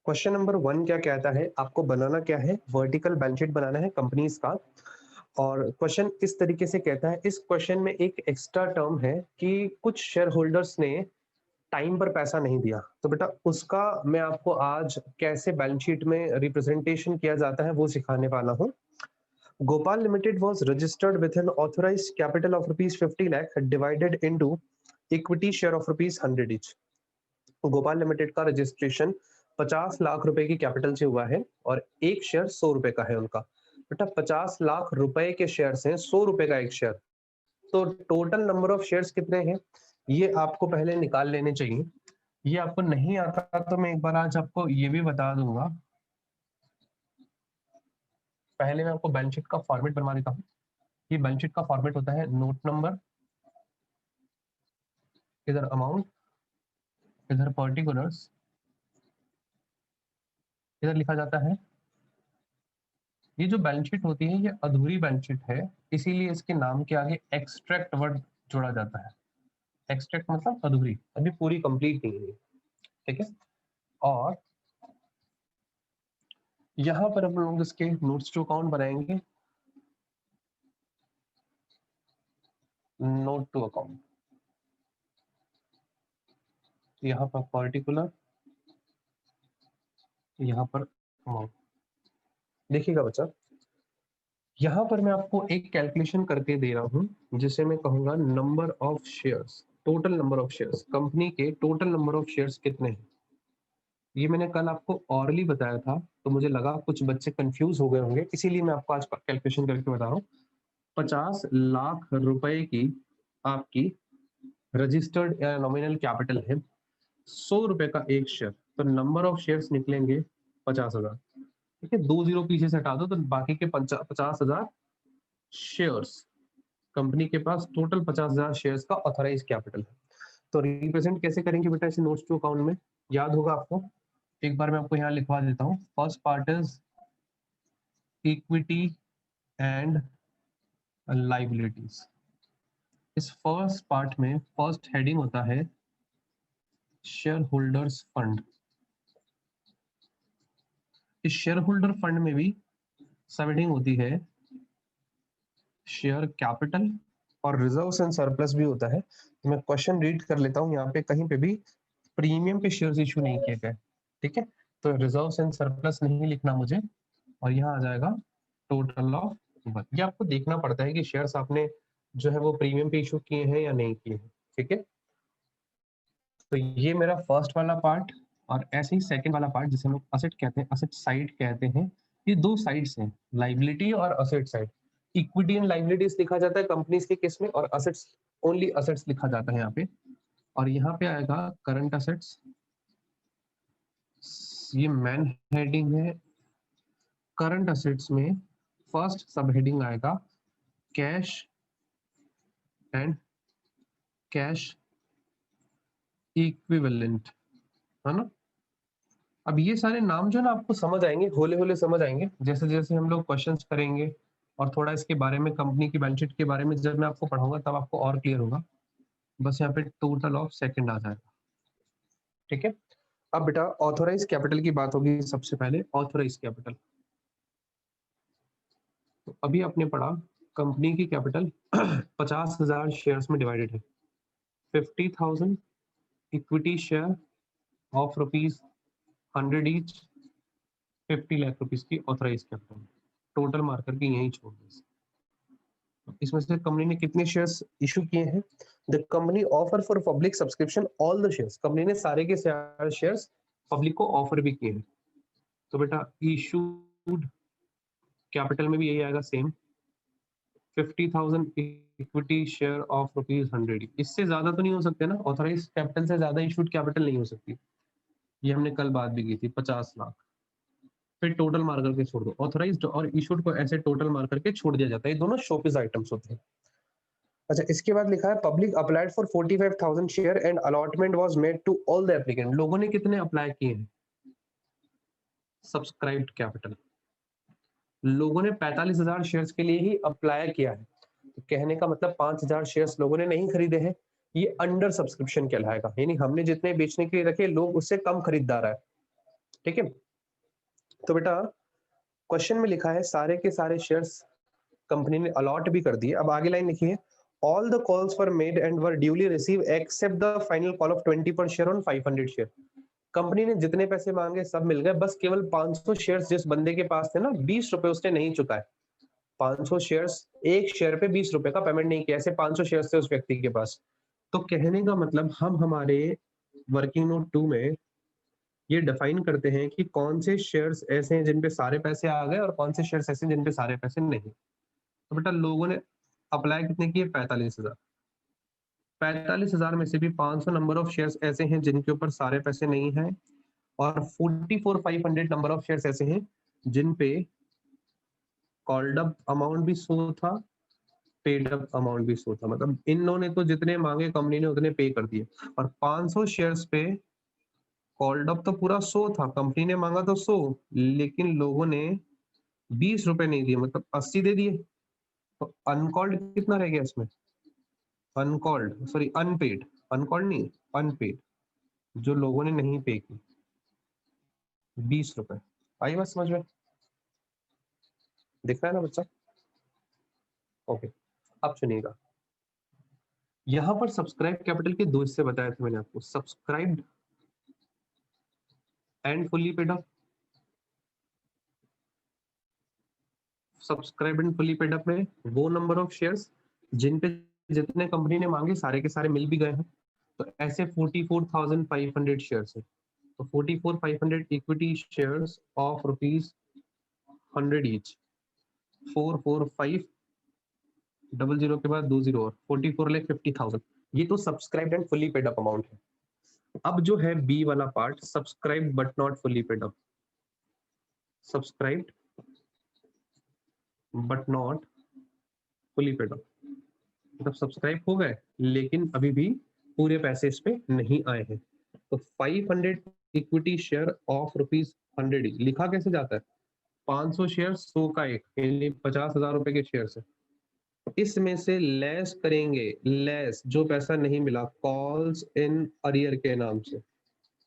Question number 1 क्या कहता है, आपको बनाना क्या है, वर्टिकल बैलेंस शीट बनाना है कंपनीज का। और क्वेश्चन इस तरीके से कहता है, इस क्वेश्चन में एक एक्स्ट्रा टर्म है कि कुछ शेयर होल्डर्स ने टाइम पर पैसा नहीं दिया। तो बेटा उसका मैं आपको आज कैसे बैलेंस शीट में रिप्रेजेंटेशन किया जाता है वो सिखाने वाला हूँ। Gopal limited was registered with an authorised capital of rupees 50 lakh divided into equity share of rupees 100 each. Gopal limited का रजिस्ट्रेशन 50 लाख रुपए की कैपिटल से हुआ है और एक शेयर 100 रुपए का है उनका। बेटा 50 लाख रुपए के शेयर हैं, 100 रुपए का एक शेयर। तो टोटल नंबर ऑफ शेयर्स कितने हैं ये आपको पहले निकाल लेने चाहिए। ये आपको नहीं आता तो मैं एक बार आज आपको ये भी बता दूंगा। पहले मैं आपको बैलेंस शीट का फॉर्मेट बनवा देता हूँ। ये बैलेंस शीट का फॉर्मेट होता है नोट नंबर, इधर अमाउंट, इधर पर्टिकुलर्स, इधर लिखा जाता है। ये जो बैलेंस शीट होती है ये अधूरी बैलेंस शीट है, इसीलिए इसके नाम के आगे एक्सट्रैक्ट वर्ड जोड़ा जाता है। एक्सट्रैक्ट मतलब अधूरी, अभी पूरी कंप्लीट नहीं है। ठीक है, और यहाँ पर हम लोग इसके नोट्स टू अकाउंट बनाएंगे, नोट टू अकाउंट। यहाँ पर पर्टिकुलर, यहाँ पर अमाउंट। देखिएगा बच्चा, यहाँ पर मैं आपको एक कैलकुलेशन करके दे रहा हूँ जिसे मैं कहूंगा number of shares, total number of shares. Company के टोटल नंबर ऑफ शेयर्स कितने हैं ये मैंने कल आपको ऑरली बताया था, तो मुझे लगा कुछ बच्चे कंफ्यूज हो गए होंगे, इसीलिए मैं आपको आज कैलकुलेशन करके बता रहा हूँ। 50 लाख रुपए की आपकी रजिस्टर्ड या नॉमिनल कैपिटल है, 100 रुपए का एक शेयर, तो नंबर ऑफ शेयर्स निकलेंगे 50,000। ठीक है, 2 जीरो पीछे से हटा दो तो बाकी के 50,000 शेयर्स। कंपनी के पास टोटल 50,000 शेयर्स का ऑथराइज कैपिटल है। तो रिप्रेजेंट कैसे करेंगे बेटा इसे नोट्स टू अकाउंट में, याद होगा आपको। एक बार मैं आपको यहाँ लिखवा देता हूँ। First part is equity and liabilities. इस फर्स्ट पार्ट में फर्स्ट हेडिंग होता है शेयर होल्डर्स फंड। इस शेयर होल्डर फंड में भी सब हेडिंग होती है शेयर कैपिटल और रिजर्व्स एंड सरप्लस भी होता है। तो मैं क्वेश्चन रीड कर लेता हूँ, यहाँ पे कहीं पे भी प्रीमियम पे शेयर्स इशू नहीं किए गए। ठीक है, तो रिजर्व्स एंड सरप्लस नहीं लिखना मुझे, और यहाँ आ जाएगा टोटल ऑफ वन। ये आपको देखना पड़ता है कि शेयर्स आपने जो है वो प्रीमियम पे इशू किए हैं या नहीं किए हैं। ठीक है, तो ये मेरा फर्स्ट वाला पार्ट, और ऐसे ही सेकंड वाला पार्ट जिसे हम लोग असेट कहते हैं, असेट साइड कहते हैं। ये दो साइड्स हैं, लाइबिलिटी और asset side. Equity and liabilities लिखा जाता है कंपनीज के केस में, और असेट्स ओनली असेट्स लिखा जाता है यहाँ पे। और यहाँ पे आएगा करंट असेट्स, ये मेन हेडिंग है। करंट असेट्स में फर्स्ट सब हेडिंग आएगा कैश एंड कैश इक्विवेलेंट, है ना। अब ये सारे नाम जो है ना आपको समझ आएंगे, होले होले समझ आएंगे जैसे जैसे हम लोग क्वेश्चंस करेंगे, और थोड़ा इसके बारे में, कंपनी की बैलेंस शीट के बारे में जब मैं आपको पढ़ाऊंगा तब आपको और क्लियर होगा। बस यहाँ पे टोटल ऑफ सेकंड आ जाएगा। ठीक है, अब बेटा ऑथोराइज कैपिटल की बात होगी। सबसे पहले ऑथोराइज कैपिटल, तो अभी आपने पढ़ा कंपनी की कैपिटल 50,000 शेयर्स में डिवाइडेड है। 50,000 equity share of rupees 100 each, 50 lakh rupees की ऑथराइज कैपिटल। टोटल मार्कर की यही छोड़ दे। इसमें से कंपनी ने कितने शेयर्स इशू किए हैं? The company offer for public subscription all the shares. Company ने सारे के सारे शेयर्स पब्लिक को ऑफर भी किए हैं। तो बेटा इशूड कैपिटल में भी यही आएगा same, 50,000 equity share of rupees 100। इससे ज्यादा तो नहीं हो सकते ना, ऑथराइज कैपिटल से ज्यादा इशूड कैपिटल नहीं हो सकती। ये हमने कल बात भी की थी, 50 लाख। फिर टोटल मार करके छोड़ दो, ऑथराइज्ड और इशूड को ऐसे टोटल मार करके छोड़ दिया जाता है। ये दोनों शोपीस आइटम्स होते हैं। अच्छा, इसके बाद लिखा है public applied for 45,000 share and allotment was made to all the applicant. लोगों ने कितने अप्लाई किए हैं? Subscribed capital. लोगों ने 45,000 शेयर्स के लिए ही अप्लाई किया है, तो कहने का मतलब 5,000 शेयर्स लोगों ने नहीं खरीदे हैं। ये अंडर सब्सक्रिप्शन कहलाएगा, यानी हमने जितने बेचने के लिए रखे लोग उससे कम खरीदार है। ठीक है, तो बेटा क्वेश्चन में लिखा है सारे के सारे शेयर्स कंपनी ने अलॉट भी कर दिए। अब आगे लाइन लिखी है, all the calls were made and were duly receive except the final call of 20 पर शेयर ऑन 500 शेयर। कंपनी ने जितने पैसे मांगे सब मिल गए, बस केवल 500 शेयर्स जिस बंदे के पास थे ना, 20 रुपए उसने नहीं चुकाए। 500 शेयर्स, एक शेयर पे 20 रुपए का पेमेंट नहीं किया, ऐसे 500 शेयर्स थे उस व्यक्ति के पास। तो कहने का मतलब हम हमारे वर्किंग नोट 2 में ये डिफाइन करते हैं कि कौन से शेयर्स ऐसे हैं जिन पे सारे पैसे आ गए और कौन से शेयर्स ऐसे हैं जिन पे सारे पैसे नहीं। तो बेटा लोगों ने अप्लाई कितने किए, 45,000। 45,000 में से भी 500 नंबर ऑफ शेयर्स ऐसे हैं जिनके ऊपर सारे पैसे नहीं हैं, और 44,500 नंबर ऑफ शेयर्स ऐसे हैं जिन पे कॉल्ड अप अमाउंट भी शो था, पेड अप अमाउंट भी शो था। मतलब इन लोगों ने तो जितने मांगे कंपनी ने उतने पे कर दिए, और 500 शेयर्स पे कॉल्ड अप तो पूरा 100 था, कंपनी ने मांगा तो 100, लेकिन लोगों ने 20 रुपए नहीं दिए, मतलब 80 दे दिए। तो अनकॉल्ड कितना रह गया इसमें, अनकॉल्ड सॉरी अनपेड, अनकॉल्ड नहीं अनपेड, जो लोगों ने नहीं पे की, 20 रुपए। आई बात समझ में, दिख रहा है ना बच्चा? ओके, अब सुनिएगा, यहाँ पर सब्सक्राइब कैपिटल के दो हिस्से बताए थे मैंने आपको, subscribed and fully paid up. Subscribe and fully paid up में वो नंबर ऑफ शेयर्स जिन पे जितने कंपनी ने मांगे सारे के सारे मिल भी गए हैं। तो ऐसे 44,500 शेयर्स है। तो 44,500 इक्विटी शेयर्स ऑफ ₹100 ईच, 44500 के बाद 20 और 44,50,000, ये तो subscribed and fully paid up amount है। अब जो है बी वाला part, subscribed but not fully paid up, subscribed but not fully paid up, मतलब सब्सक्राइब हो गए लेकिन अभी भी पूरे पैसे इस पे नहीं आए हैं। तो 500 इक्विटी शेयर ऑफ ₹100 लिखा कैसे जाता है, 500 शेयर 100 का एक, यानी 50,000 रुपए के शेयर है। इसमें से लेस करेंगे, लेस जो पैसा नहीं मिला कॉल्स इन अरियर के नाम से,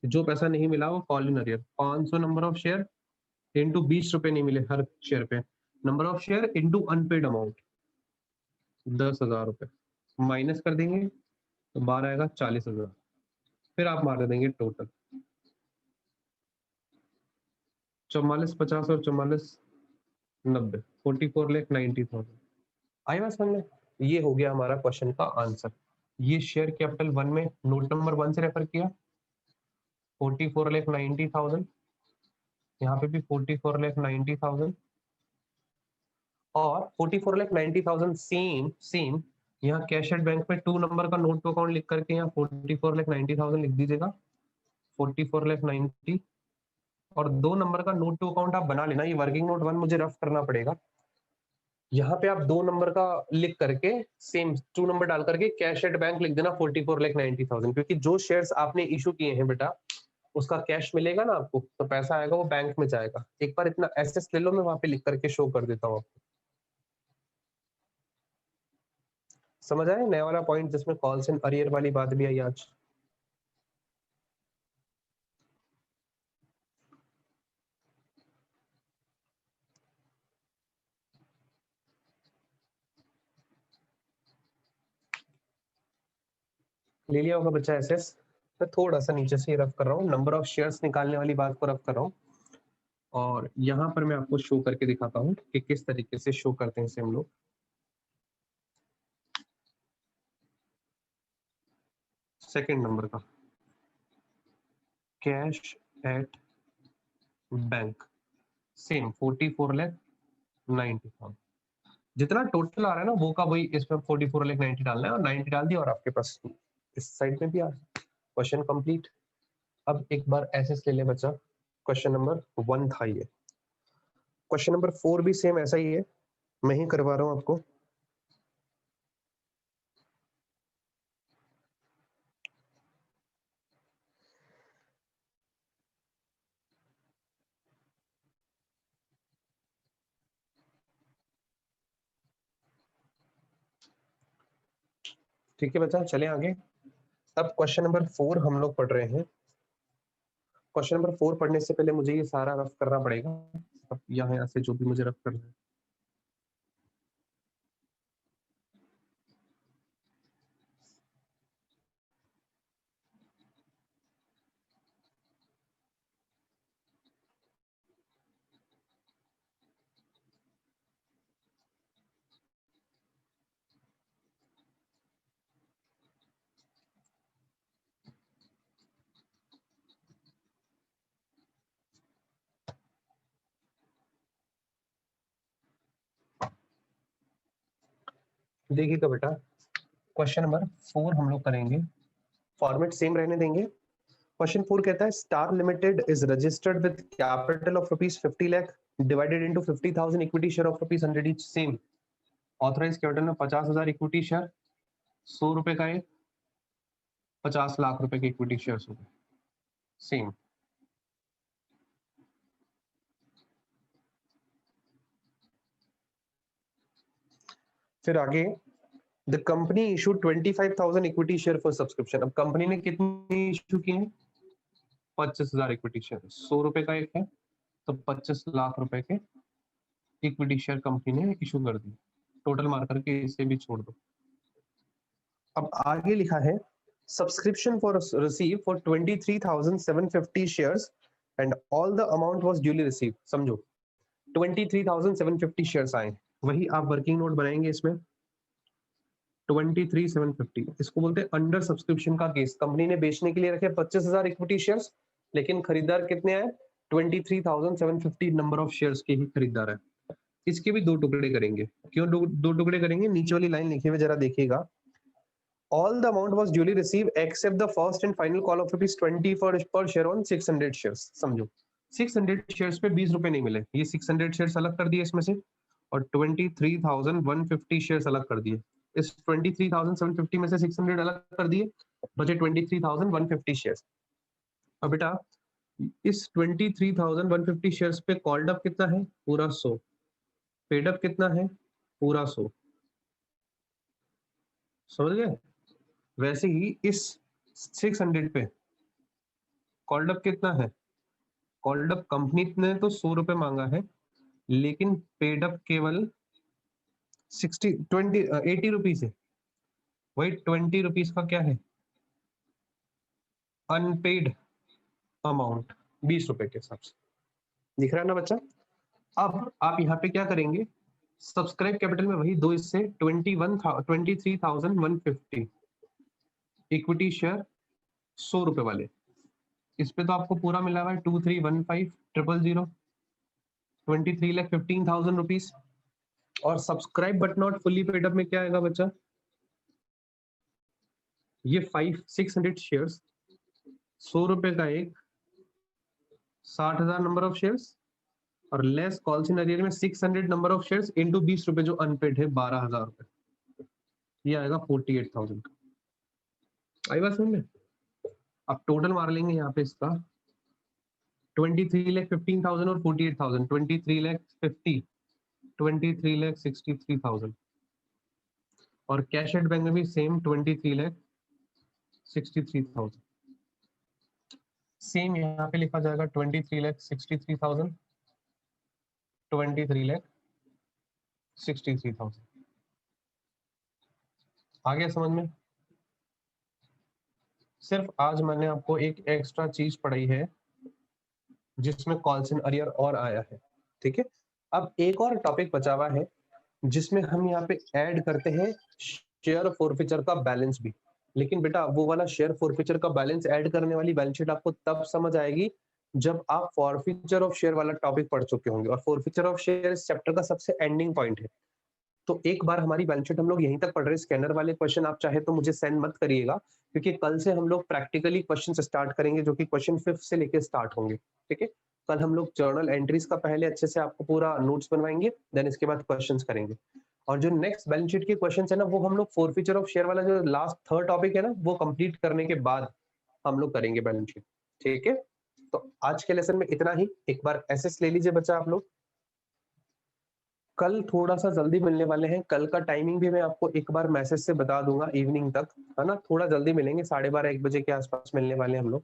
जो पैसा नहीं मिला वो call in arrear, 500 number of share into 20 रुपए नहीं मिले हर शेयर पे, number of share into unpaid amount 10,000 रुपए, माइनस कर देंगे तो बाहर आएगा 40,000। फिर आप मार देंगे टोटल 44,50 और 44,90, 44,90,000। आई बात समझ में? ये हो गया हमारा क्वेश्चन का आंसर। ये शेयर कैपिटल 1 में नोट नंबर 1 से रेफर किया, 44,90,000, यहाँ पे भी 44,90,000, और 44,90,000 सेम सेम यहाँ कैश एट बैंक में 2 नंबर का नोट टू अकाउंट लिख करके यहाँ 44,90,000 लिख दीजिएगा, 44,90,000, और 2 नंबर का नोट टू अकाउंट आप बना लेना, ये वर्किंग नोट 1 मुझे रफ करना पड़ेगा। यहाँ पे आप 2 नंबर का लिख करके सेम 2 नंबर डाल करके कैश एट बैंक लिख देना 44,90,000, क्योंकि जो शेयर्स आपने इशू किए हैं बेटा उसका कैश मिलेगा ना आपको, तो पैसा आएगा वो बैंक में जाएगा। एक बार इतना एसेस ले लो, मैं वहां पे लिख करके शो कर देता हूँ आपको। समझ आया नया वाला पॉइंट जिसमें कॉल्स इन अरियर वाली बात भी आई आज? ले लिया होगा बच्चा एसेस। मैं थोड़ा सा नीचे से रफ कर रहा हूँ, नंबर ऑफ शेयर्स निकालने वाली बात को रफ कर रहा हूँ, और यहाँ पर मैं आपको शो करके दिखाता हूँ कि किस तरीके से शो करते हैं इसे हम लोग। सेकंड नंबर का कैश एट बैंक, सेम 44,90,000, जितना टोटल आ रहा है ना वो का वही इसमें 44,90,000 डालना है, और 90 डाल दिया और आपके पास इस साइड में भी आ क्वेश्चन कंप्लीट। अब एक बार एसेस ले ले बच्चा, क्वेश्चन नंबर 1 था ये। क्वेश्चन नंबर 4 भी सेम ऐसा ही है, मैं ही करवा रहा हूँ आपको। ठीक है बच्चा, चले आगे। अब क्वेश्चन नंबर 4 हम लोग पढ़ रहे हैं, क्वेश्चन नंबर 4 पढ़ने से पहले मुझे ये सारा रफ करना पड़ेगा। अब यहाँ से जो भी मुझे रफ करना है। देखिएगा बेटा, क्वेश्चन नंबर 4 हम लोग करेंगे, फॉर्मेट सेम रहने देंगे। क्वेश्चन 4 कहता है Star Limited is registered with capital of ₹50 lakh divided into 50,000 equity share of ₹100 each. Same authorise capital में 50,000 इक्विटी शेयर, 100 रुपए का एक, 50 लाख रुपए के इक्विटी शेयर हो गए। सेम। फिर आगे, the company issue 25,000 equity share for subscription. अब कंपनी ने कितनी इशू की है? 25,000 इक्विटी शेयर। 100 रुपए का एक है तो 25 लाख रुपए के इक्विटी शेयर कंपनी ने इशू कर दी। टोटल मार करके इसे भी छोड़ दो। अब आगे लिखा है subscription for receive for 23,750 shares and all the amount was duly receive. समझो 23,750 शेयर्स आए, वही आप वर्किंग नोट बनाएंगे इसमें। 23,750 इसको बोलते हैं अंडर सब्सक्रिप्शन का केस। कंपनी ने बेचने के लिए रखे 25,000 इक्विटी शेयर्स, लेकिन खरीदार कितने आए? 23,750 नंबर ऑफ शेयर्स के ही खरीदार है। इसके भी दो टुकड़े करेंगे। क्यों दो टुकड़े करेंगे? नीचे वाली लाइन लिखी हुई जरा देखिएगा। All the amount was duly received except the first and final call of ₹20 per share on 600 shares। समझो 600 शेयर्स पे 20 रुपए नहीं मिले, ये 600 शेयर्स अलग कर दिए इसमें से और 23,150 शेयर्स अलग कर दिए। इस 23,750 में से 600 अलग कर दिए, बचे 23,150 शेयर्स। अब बेटा इस 23,150 शेयर्स पे कॉल्ड अप कितना है? पूरा 100। पेड अप कितना है? पूरा 100। समझ गए? वैसे ही इस 600 पे कॉल्ड अप कितना है? कॉल्ड अप कंपनी ने तो 100 रुपए मांगा है, लेकिन पेड अप केवल 80 रुपीज है। वही 20 रुपीज का क्या है? अनपेड अमाउंट 20 रुपए के हिसाब से। दिख रहा है ना बच्चा? अब आप यहाँ पे क्या करेंगे? सब्सक्राइब कैपिटल में वही दो इससे 23,150 इक्विटी शेयर 100 रुपए वाले। इस पे तो आपको पूरा मिला हुआ है 2315,000 23,15,000 रुपीज। और subscribe but not fully paid up में क्या आएगा बच्चा? ये 600 शेयर्स, 100 रुपए का एक, 60,000 नंबर ऑफ शेयर्स और लेस कॉल्स इन अरियर में 600 नंबर ऑफ शेयर्स इनटू 20 रुपए जो अनपेड है 12,000 रुपए, ये आएगा 48,000 का। आई बात समझ में? अब टोटल मार लेंगे यहाँ पे इसका 23,15,000 और 48,000, 23,50,000, 23,63,000 और कैश एट बैंक में भी सेम 23,63,000। सेम यहाँ पे लिखा जाएगा 23,63,000, 23,63,000। आ गया समझ में? सिर्फ आज मैंने आपको एक एक्स्ट्रा चीज पढ़ाई है जिसमें कॉल्स इन अरियर और आया है। ठीक है, अब एक और टॉपिक बचा हुआ है जिसमें हम यहाँ पे ऐड करते हैं शेयर फॉरफीचर का बैलेंस भी। लेकिन बेटा वो वाला शेयर फॉरफीचर का बैलेंस ऐड करने वाली बैलेंस शीट आपको तब समझ आएगी जब आप फॉरफीचर ऑफ शेयर वाला टॉपिक पढ़ चुके होंगे। और फॉरफीचर ऑफ शेयर इस चैप्टर का सबसे एंडिंग पॉइंट है। तो एक बार हमारी बैलेंस शीट हम लोग यहीं तक पढ़ रहे हैं। स्कैनर वाले क्वेश्चन आप चाहे तो मुझे सेंड मत करिएगा, क्योंकि कल से हम लोग प्रैक्टिकली क्वेश्चन स्टार्ट करेंगे जो कि क्वेश्चन 5 से लेके स्टार्ट होंगे। ठीक है, कल हम लोग जर्नल एंट्रीज का पहले अच्छे से आपको पूरा नोट्स बनवाएंगे, देन इसके बाद क्वेश्चंस करेंगे। और जो नेक्स्ट बैलेंस शीट के क्वेश्चंस है ना, वो हम लोग फॉरफीचर ऑफ शेयर वाला जो लास्ट थर्ड टॉपिक है ना, वो कंप्लीट करने के बाद हम लोग करेंगे बैलेंस शीट। ठीक है, तो आज के लेसन में इतना ही। एक बार एसएस ले लीजिए बच्चा आप लोग। कल थोड़ा सा जल्दी मिलने वाले हैं। कल का टाइमिंग भी मैं आपको एक बार मैसेज से बता दूंगा इवनिंग तक, है ना? थोड़ा जल्दी मिलेंगे, 12:30 1 बजे के आसपास मिलने वाले हैं हम लोग।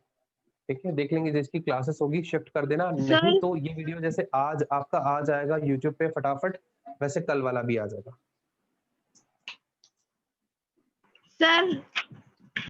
ठीक है, देख लेंगे, जिसकी क्लासेस होगी शिफ्ट कर देना, सर नहीं तो ये वीडियो जैसे आज आपका आ जाएगा यूट्यूब पे फटाफट, वैसे कल वाला भी आ जाएगा। सर